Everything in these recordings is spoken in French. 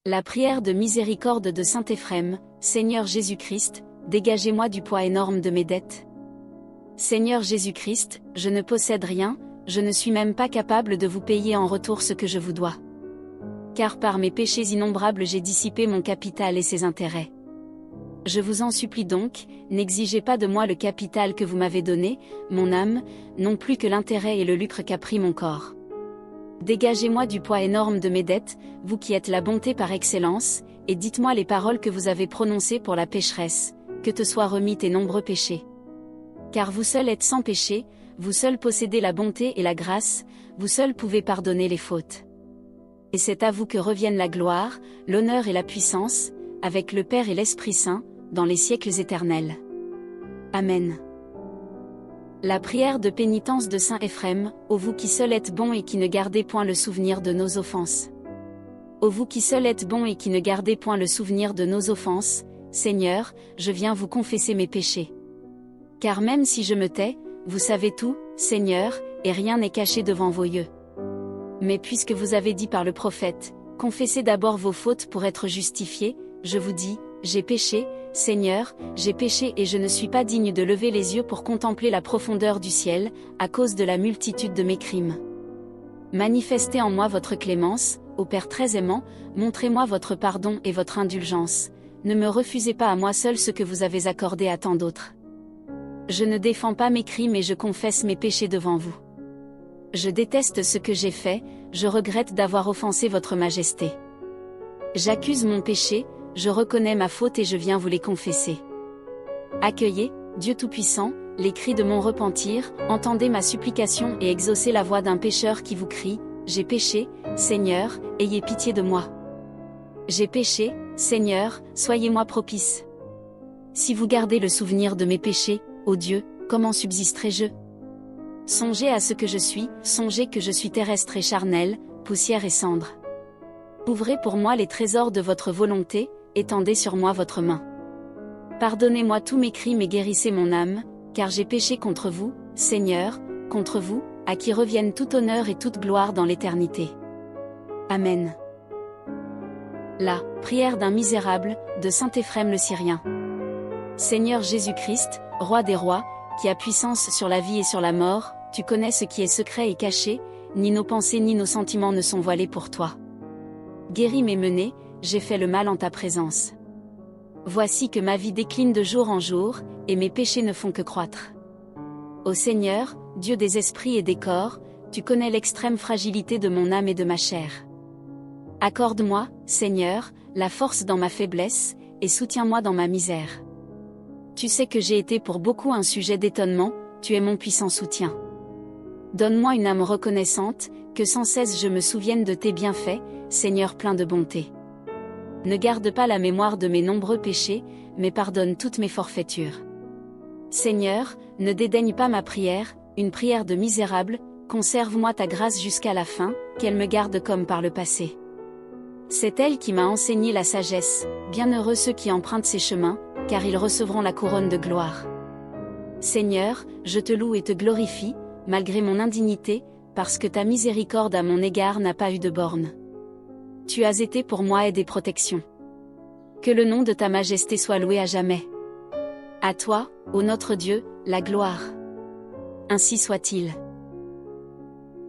La prière de miséricorde de saint Éphrem. Seigneur Jésus-Christ, dégagez-moi du poids énorme de mes dettes. Seigneur Jésus-Christ, je ne possède rien, je ne suis même pas capable de vous payer en retour ce que je vous dois. Car par mes péchés innombrables j'ai dissipé mon capital et ses intérêts. Je vous en supplie donc, n'exigez pas de moi le capital que vous m'avez donné, mon âme, non plus que l'intérêt et le lucre qu'a pris mon corps. Dégagez-moi du poids énorme de mes dettes, vous qui êtes la bonté par excellence, et dites-moi les paroles que vous avez prononcées pour la pécheresse, que te soient remis tes nombreux péchés. Car vous seul êtes sans péché, vous seul possédez la bonté et la grâce, vous seul pouvez pardonner les fautes. Et c'est à vous que reviennent la gloire, l'honneur et la puissance, avec le Père et l'Esprit Saint, dans les siècles éternels. Amen. La prière de pénitence de saint Éphrem. Ô vous qui seul êtes bon et qui ne gardez point le souvenir de nos offenses. Ô vous qui seul êtes bon et qui ne gardez point le souvenir de nos offenses, Seigneur, je viens vous confesser mes péchés. Car même si je me tais, vous savez tout, Seigneur, et rien n'est caché devant vos yeux. Mais puisque vous avez dit par le prophète, confessez d'abord vos fautes pour être justifiés, je vous dis, j'ai péché, Seigneur, j'ai péché et je ne suis pas digne de lever les yeux pour contempler la profondeur du ciel, à cause de la multitude de mes crimes. Manifestez en moi votre clémence, ô Père très aimant, montrez-moi votre pardon et votre indulgence, ne me refusez pas à moi seul ce que vous avez accordé à tant d'autres. Je ne défends pas mes crimes et je confesse mes péchés devant vous. Je déteste ce que j'ai fait, je regrette d'avoir offensé votre majesté. J'accuse mon péché, je reconnais ma faute et je viens vous les confesser. Accueillez, Dieu Tout-Puissant, les cris de mon repentir, entendez ma supplication et exaucez la voix d'un pécheur qui vous crie, j'ai péché, Seigneur, ayez pitié de moi. J'ai péché, Seigneur, soyez-moi propice. Si vous gardez le souvenir de mes péchés, ô Dieu, comment subsisterai-je? Songez à ce que je suis, songez que je suis terrestre et charnel, poussière et cendre. Ouvrez pour moi les trésors de votre volonté, étendez sur moi votre main. Pardonnez-moi tous mes crimes et guérissez mon âme, car j'ai péché contre vous, Seigneur, contre vous, à qui reviennent tout honneur et toute gloire dans l'éternité. Amen. La prière d'un misérable, de saint Éphrem le Syrien. Seigneur Jésus-Christ, Roi des rois, qui a puissance sur la vie et sur la mort, tu connais ce qui est secret et caché, ni nos pensées ni nos sentiments ne sont voilés pour toi. Guéris mes menées, j'ai fait le mal en ta présence. Voici que ma vie décline de jour en jour, et mes péchés ne font que croître. Ô Seigneur, Dieu des esprits et des corps, tu connais l'extrême fragilité de mon âme et de ma chair. Accorde-moi, Seigneur, la force dans ma faiblesse, et soutiens-moi dans ma misère. Tu sais que j'ai été pour beaucoup un sujet d'étonnement, tu es mon puissant soutien. Donne-moi une âme reconnaissante, que sans cesse je me souvienne de tes bienfaits, Seigneur plein de bonté. Ne garde pas la mémoire de mes nombreux péchés, mais pardonne toutes mes forfaitures. Seigneur, ne dédaigne pas ma prière, une prière de misérable, conserve-moi ta grâce jusqu'à la fin, qu'elle me garde comme par le passé. C'est elle qui m'a enseigné la sagesse, bienheureux ceux qui empruntent ses chemins, car ils recevront la couronne de gloire. Seigneur, je te loue et te glorifie, malgré mon indignité, parce que ta miséricorde à mon égard n'a pas eu de borne. Tu as été pour moi aide et protection. Que le nom de ta majesté soit loué à jamais. À toi, ô notre Dieu, la gloire. Ainsi soit-il.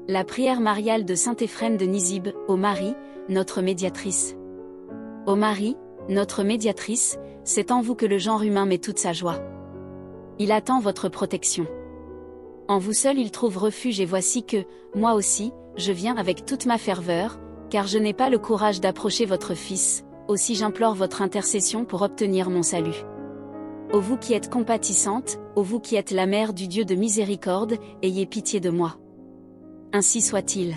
La prière mariale de saint Éphrem de Nisib. Ô Marie, notre médiatrice. Ô Marie, notre médiatrice, c'est en vous que le genre humain met toute sa joie. Il attend votre protection. En vous seul il trouve refuge et voici que, moi aussi, je viens avec toute ma ferveur, car je n'ai pas le courage d'approcher votre Fils, aussi j'implore votre intercession pour obtenir mon salut. Ô vous qui êtes compatissante, ô vous qui êtes la mère du Dieu de miséricorde, ayez pitié de moi. Ainsi soit-il.